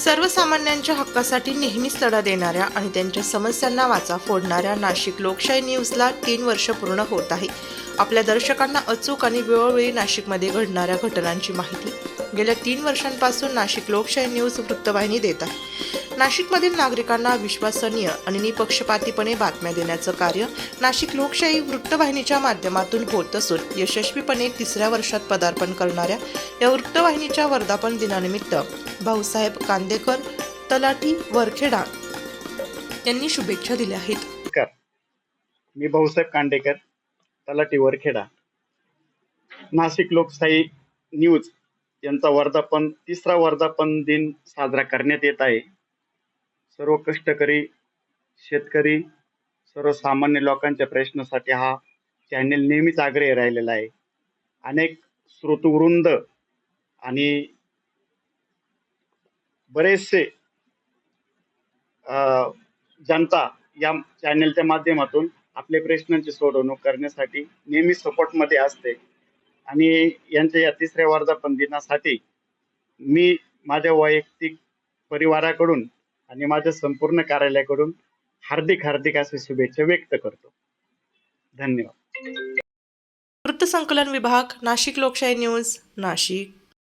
सर्वसामान्यांच्या हक्कासाठी नेहमीच लढा देणाऱ्या आणि त्यांच्या समस्यांना वाचा फोडणाऱ्या नाशिक लोकशाही न्यूजला 3 वर्ष पूर्ण होत आहे. आपल्या दर्शकांना अचूक आणि वेळोवेळी नाशिकमध्ये घडणाऱ्या घटनांची माहिती गेल्या 3 वर्षांपासून नाशिक लोकशाही न्यूज वृत्तवाहिनी देत आहे. नाशिकमधील नागरिकांना विश्वसनीय आणि निपक्षपातीपणे बातम्या देण्याचं कार्य नाशिक लोकशाही वृत्तवाहिनीच्या माध्यमातून होत असून यशस्वीपणे 3ऱ्या वर्षात पदार्पण करणाऱ्या या वृत्तवाहिनीच्या वर्धापन दिनानिमित्त भाऊसाहेब कांदेकर, तलाठी, वरखेडा यांनी शुभेच्छा दिल्या आहेत. नमस्कार, मी भाऊसाहेब कांडेकर, तलाठी, वरखेडा. नाशिक लोकशाही न्यूज यांचा तिसरा वर्धापन दिन साजरा करण्यात येत आहे. सर्व कष्टकरी शेतकरी, सर्वसामान्य लोकांच्या प्रश्नासाठी हा चॅनेल नेहमीच आग्रही राहिलेला आहे. अनेक श्रोतृवृंद आणि बरेचसे जनता या चॅनेलच्या माध्यमातून आपले प्रश्नांची सोडवणूक करण्यासाठी नेहमी सपोर्टमध्ये असते आणि यांच्या या 3ऱ्या वर्धापन दिनासाठी मी माझ्या वैयक्तिक परिवाराकडून आणि माझ्या संपूर्ण कार्यालयाकडून हार्दिक अशी शुभेच्छा व्यक्त करतो. धन्यवाद. वृत्तसंकलन विभाग, नाशिक लोकशाही न्यूज, नाशिक.